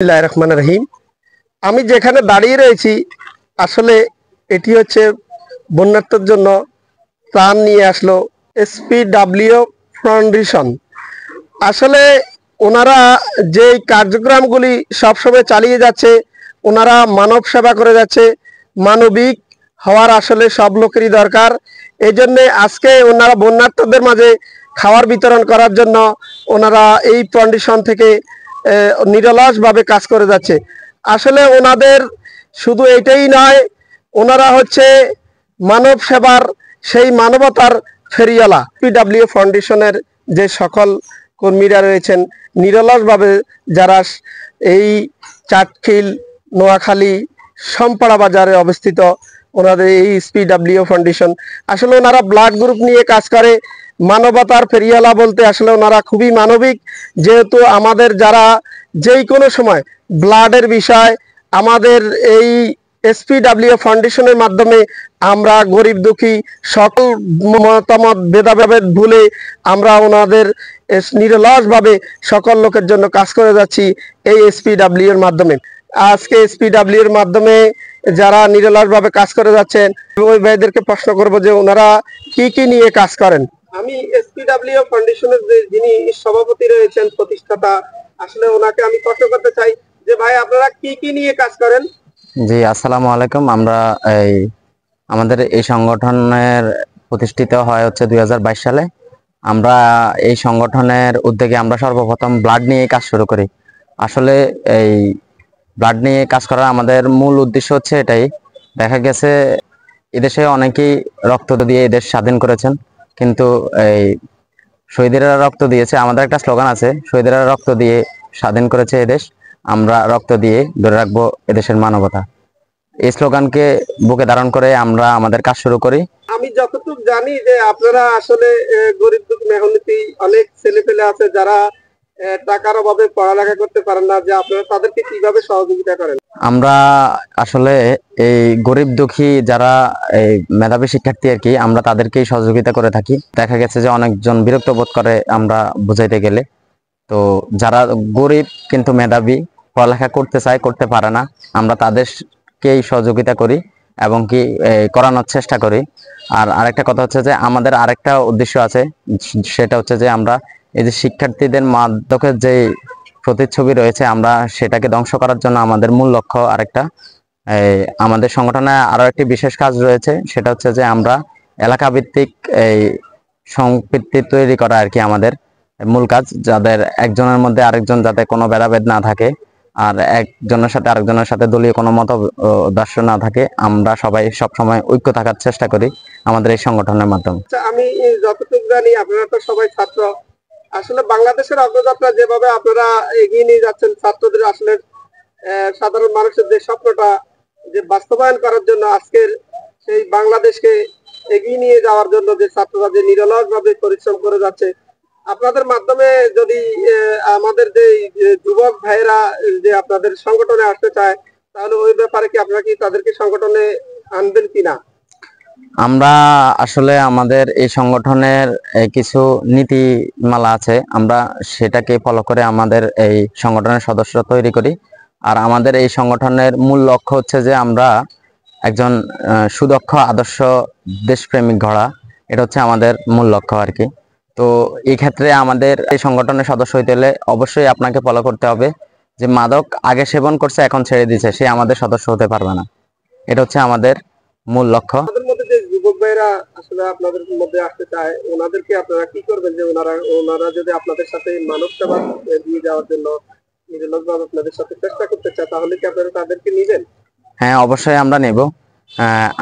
বিসমিল্লাহির রহমানির রহিম। আমি যেখানে দাঁড়িয়ে রয়েছি আসলে এটি হচ্ছে বন্যার্থের জন্য ত্রাণ নিয়ে আসলো এসপিডব্লিউ ফাউন্ডেশন। আসলে ওনারা যেই কার্যক্রমগুলি সবসময় চালিয়ে যাচ্ছে, ওনারা মানব সেবা করে যাচ্ছে। মানবিক হওয়ার আসলে সব লোকেরই দরকার। এই জন্যে আজকে ওনারা বন্যার্থদের মাঝে খাবার বিতরণ করার জন্য ওনারা এই ফাউন্ডেশন থেকে নিরলসভাবে কাজ করে যাচ্ছে। আসলে ওনাদের শুধু এটাই নয়, ওনারা হচ্ছে মানব সেবার সেই মানবতার ফেরিওয়ালা। পিডব্লিউ ফাউন্ডেশনের যে সকল কর্মীরা রয়েছেন নিরলসভাবে, যারা এই চাটখিল, নোয়াখালী, সমপাড়া বাজারে অবস্থিত ওনাদের এই এসপিডব্লিউ ফাউন্ডেশন, আসলে ওনারা ব্লাড গ্রুপ নিয়ে কাজ করে। মানবতার ফেরিওয়ালা বলতে আসলে ওনারা খুবই মানবিক। যেহেতু আমাদের যারা যেই কোনো সময় ব্লাডের বিষয়, আমাদের এই এসপিডব্লিউ ফাউন্ডেশনের মাধ্যমে আমরা গরিব দুঃখী সকল মতামত ভেদাভেদ ভুলে আমরা ওনাদের নিরলসভাবে সকল লোকের জন্য কাজ করে যাচ্ছি এই এসপিডব্লিউ এর মাধ্যমে। আজকে এসপিডব্লিউ এর মাধ্যমে যারা নিরলসভাবে কাজ করে যাচ্ছেন ওই ভাইদেরকে প্রশ্ন করব যে ওনারা কি কি নিয়ে কাজ করেন। আমি এসপিডব্লিউ ফাউন্ডেশনের যিনি সভাপতি রয়েছেন, প্রতিষ্ঠাতা, আসলে ওনাকে আমি প্রশ্ন করতে চাই যে ভাই আপনারা কি কি নিয়ে কাজ করেন। জি, আসসালামু আলাইকুম। আমরা আমাদের এই সংগঠনের প্রতিষ্ঠিত হয় হচ্ছে 2022 সালে। আমরা এই সংগঠনের উদ্যোগে আমরা সর্বপ্রথম ব্লাড নিয়ে কাজ শুরু করি। আসলে এই ব্লাড নিয়ে কাজ করার আমাদের মূল উদ্দেশ্য হচ্ছে এটাই। দেখা গেছে এদেশে অনেকেই রক্ত দিয়ে এদেশ স্বাধীন করেছেন, কিন্তু এই শহীদেরা রক্ত দিয়েছে। আমাদের একটা স্লোগান আছে, শহীদেরা রক্ত দিয়ে স্বাধীন করেছে এদেশ, আমরা রক্ত দিয়ে ধরে রাখবো এদেশের মানবতা। এই স্লোগানকে বুকে ধারণ করে আমরা আমাদের কাজ শুরু করি। আমি যতটুকু জানি যে আপনারা আসলে গরিব দুঃখী মেহনতি অনেক ছেলে পেলে আছে যারা টাকার অভাবে পড়ালেখা করতে পারেন না, যে আপনারা তাদেরকে কিভাবে সহযোগিতা করেন। আমরা আসলে এই গরিব দুঃখী যারা এই মেধাবী শিক্ষার্থী আর কি, আমরা তাদেরকেই সহযোগিতা করে থাকি। দেখা গেছে যে অনেকজন বিরক্ত বোধ করে আমরা বুঝাইতে গেলে। তো যারা গরিব কিন্তু মেধাবী, পড়ালেখা করতে চায় করতে পারে না, আমরা তাদেরকেই সহযোগিতা করি এবং কি করানোর চেষ্টা করি। আর আরেকটা কথা হচ্ছে যে আমাদের আরেকটা উদ্দেশ্য আছে, সেটা হচ্ছে যে আমরা এই যে শিক্ষার্থীদের মাদকের যে প্রতিচ্ছবি রয়েছে, আমরা সেটাকে ধ্বংস করার জন্য আমাদের মূল লক্ষ্য আরেকটা। আমাদের সংগঠনে আরো একটি বিশেষ কাজ রয়েছে, সেটা হচ্ছে যে আমরা এলাকা ভিত্তিক এই সম্পৃক্তি তৈরি করা আর কি আমাদের মূল কাজ। যাদের একজনের মধ্যে আরেকজন যাতে কোনো ভেদাভেদ না থাকে, আর একজনের সাথে আরেকজনের সাথে দলীয় কোনো মতাদর্শ না থাকে, আমরা সবাই সবসময় ঐক্য থাকার চেষ্টা করি আমাদের এই সংগঠনের মাধ্যমে। আমি যতটুকু জানি আপনারা তো সবাই ছাত্র। আসলে বাংলাদেশের অগ্রযাত্রা যেভাবে আপনারা এগিয়ে নিয়ে যাচ্ছেন, ছাত্রদের আসলে সাধারণ মানুষের যে স্বপ্নটা যে বাস্তবায়ন করার জন্য আজকের সেই বাংলাদেশকে এগিয়ে নিয়ে যাওয়ার জন্য যে ছাত্ররা যে নিরলসভাবে পরিশ্রম করে যাচ্ছে, আপনাদের মাধ্যমে যদি আমাদের যে যুবক ভাইরা যে আপনাদের সংগঠনে আসতে চায়, তাহলে ওই ব্যাপারে কি আপনারা কি তাদেরকে সংগঠনে আনবেন কিনা। আমরা আসলে আমাদের এই সংগঠনের কিছু নীতিমালা আছে, আমরা সেটাকে ফলো করে আমাদের এই সংগঠনের সদস্য তৈরি করি। আর আমাদের এই সংগঠনের মূল লক্ষ্য হচ্ছে যে আমরা একজন সুদক্ষ আদর্শ দেশপ্রেমিক গড়া, এটা হচ্ছে আমাদের মূল লক্ষ্য আর কি। তো এই ক্ষেত্রে আমাদের এই সংগঠনের সদস্য হইতে হলে অবশ্যই আপনাকে ফলো করতে হবে যে মাদক আগে সেবন করছে এখন ছেড়ে দিয়েছে, সে আমাদের সদস্য হতে পারবে না। এটা হচ্ছে আমাদের মূল লক্ষ্য। যুবক ভাইরা আসলে আপনাদের মধ্যে আসতে চায়, ওনাদেরকে আপনারা কি করবেন যে ওনারা যদি আপনাদের সাথে মানব সেবা দিয়ে যাওয়ার জন্য নিরলসভাবে আপনাদের সাথে চেষ্টা করতে চায়, তাহলে কি আপনারা তাদেরকে নিবেন? হ্যাঁ, অবশ্যই আমরা নেব।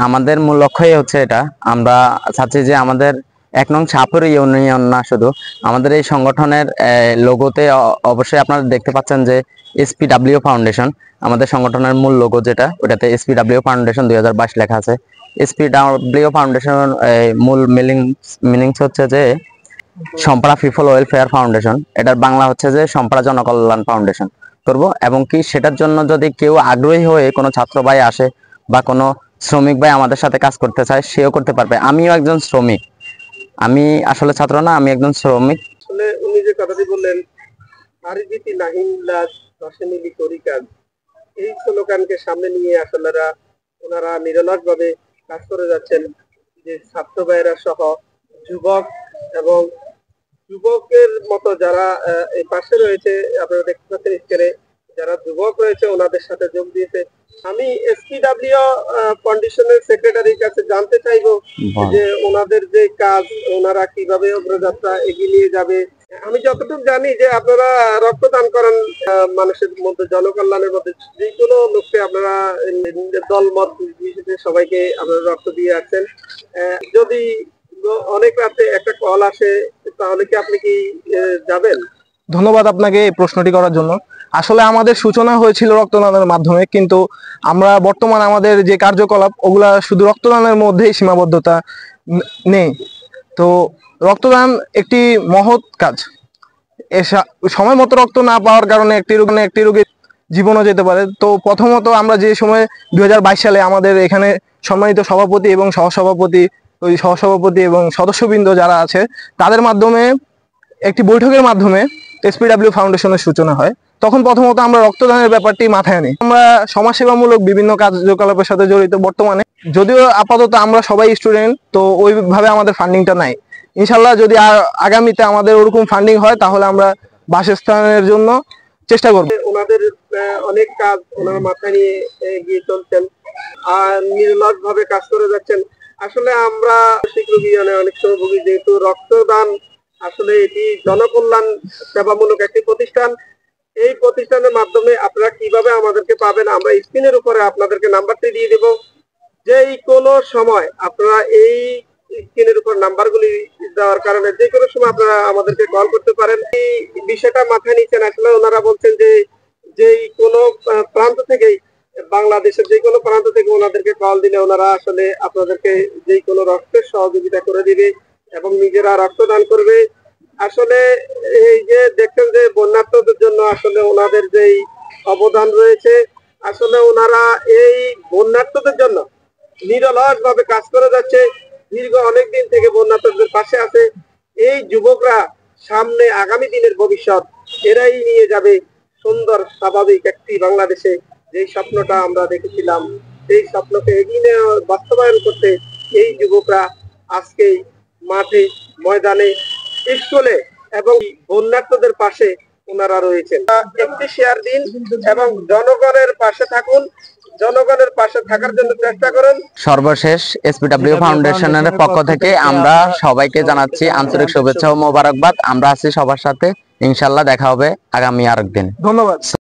আমাদের মূল লক্ষ্যই হচ্ছে এটা। আমরা চাচ্ছি যে আমাদের 1 নং সাপুর ইউনিয়ন না, শুধু আমাদের এই সংগঠনের লোগোতে অবশ্যই আপনারা দেখতে পাচ্ছেন যে এসপিডব্লিউ ফাউন্ডেশন, আমাদের সংগঠনের মূল লোগো যেটা, ওটাতে এসপিডব্লিউ ফাউন্ডেশন 2022 লেখা আছে। এসপিডব্লিউ ফাউন্ডেশন মূল মিনিংস হচ্ছে যে সম্পাড়া পিপল ওয়েলফেয়ার ফাউন্ডেশন। এটার বাংলা হচ্ছে যে সম্পাড়া জনকল্যাণ ফাউন্ডেশন করব। এবং কি সেটার জন্য যদি কেউ আগ্রহী হয়ে কোনো ছাত্র ভাই আসে বা কোনো শ্রমিক ভাই আমাদের সাথে কাজ করতে চায়, সেও করতে পারবে। আমিও একজন শ্রমিক, আমি আসলে ছাত্র না, আমি একজন শ্রমিক। আসলে উনি যে কথাটি বললেন, আরিজিতি নাহিন লাজ দশে মিলি করি কাজ, এই স্লোগানকে সামনে নিয়ে আসলে ওনারা নিরলস ভাবে কাজ করে যাচ্ছেন। যে ছাত্র ভাইয়েরা সহ যুবক এবং যুবকের মতো যারা এই পাশে রয়েছে, আপনারা দেখতে পাচ্ছেন স্ক্রিনে যারা যুবক রয়েছে ওনাদের সাথে যোগ দিয়েছে। আমি এসপিডব্লিউ ফাউন্ডেশনের সেক্রেটারির কাছে জানতে চাইবো যে ওনাদের যে কাজ, ওনারা কিভাবে অগ্রযাত্রা এগিয়ে নিয়ে যাবে। আমি যতটুকু জানি যে আপনারা রক্তদান করেন মানুষের মধ্যে, জনকল্যাণের মধ্যে যে কোনো লোককে আপনারা দল মত নির্বিশেষে সবাইকে আপনারা রক্ত দিয়ে আসছেন। যদি অনেক রাতে একটা কল আসে তাহলে কি আপনি কি যাবেন? ধন্যবাদ আপনাকে এই প্রশ্নটি করার জন্য। আসলে আমাদের সূচনা হয়েছিল রক্তদানের মাধ্যমে, কিন্তু আমরা বর্তমানে আমাদের যে কার্যকলাপ ওগুলা শুধু রক্তদানের মধ্যেই সীমাবদ্ধতা নেই। তো রক্তদান একটি মহৎ কাজ। সময় মতো রক্ত না পাওয়ার কারণে একটি রোগীর জীবনও যেতে পারে। তো প্রথমত আমরা যে সময় 2022 সালে আমাদের এখানে সম্মানিত সভাপতি এবং সহসভাপতি এবং সদস্যবৃন্দ যারা আছে তাদের মাধ্যমে একটি বৈঠকের মাধ্যমে এসপিডব্লিউ ফাউন্ডেশনের সূচনা হয়। তখন প্রথমত আমরা রক্তদানের ব্যাপারটি মাথায় আনি। আমরা সমাজসেবামূলক বিভিন্ন কার্যকলাপের সাথে জড়িত বর্তমানে, যদিও আপাতত আমরা সবাই স্টুডেন্ট, তো ওইভাবে আমাদের ফান্ডিংটা নাই। ইনশাল্লাহ যদি আগামীতে আমাদের ওরকম ফান্ডিং হয় তাহলে আমরা বাসস্থানের জন্য চেষ্টা করব। ওনাদের অনেক কাজ ওনারা মাথায় নিয়ে এগিয়ে চলছেন আর নির্লস ভাবে কাজ করে যাচ্ছেন। আসলে আমরা মানসিক রোগী অনেক সময় ভুগি, যেহেতু রক্তদান আসলে এটি জনকল্যাণ সেবামূলক একটি প্রতিষ্ঠান। এই প্রতিষ্ঠানের মাধ্যমে আপনারা কিভাবে আমাদেরকে পাবেন, আমরা স্ক্রিনের উপরে আপনাদেরকে নাম্বারটি দিয়ে দেব। যেই কোনো সময় আপনারা এই স্ক্রিনের উপর নাম্বারগুলি দেওয়ার কারণে যে কোনো সময় আপনারা আমাদেরকে কল করতে পারেন। এই বিষয়টা মাথায় নিচ্ছেন। আসলে ওনারা বলছেন যে যেই কোনো প্রান্ত থেকেই, বাংলাদেশের যে কোনো প্রান্ত থেকে ওনাদেরকে কল দিলে ওনারা আসলে আপনাদেরকে যেই কোনো রক্তের সহযোগিতা করে দিবে এবং নিজেরা রক্তদান করবে। আসলে এই যে দেখছেন যে বন্যার্থদের জন্য আসলে ওনাদের যেই অবদান রয়েছে, আসলে ওনারা এই বন্যার্থদের জন্য নিরলস ভাবে কাজ করে যাচ্ছে। দীর্ঘ অনেক দিন থেকে বন্যার্থদের পাশে আছে। এই যুবকরা সামনে আগামী দিনের ভবিষ্যৎ, এরাই নিয়ে যাবে সুন্দর স্বাভাবিক একটি বাংলাদেশে। যেই স্বপ্নটা আমরা দেখেছিলাম সেই স্বপ্নকে এগিয়ে নেওয়া, বাস্তবায়ন করতে এই যুবকরা আজকেই মাঠে, ময়দানে, স্কুলে এবং বন্যার্থদের পাশে ওনারা রয়েছেন। একটি শেয়ার দিন এবং জনগণের পাশে থাকুন, জনগণের পাশে থাকার জন্য চেষ্টা করুন। সর্বশেষ এসপিডব্লিউ ফাউন্ডেশনের পক্ষ থেকে আমরা সবাইকে জানাচ্ছি আন্তরিক শুভেচ্ছা ও মোবারকবাদ। আমরা আছি সবার সাথে, ইনশাল্লাহ দেখা হবে আগামী আরেকদিন। ধন্যবাদ।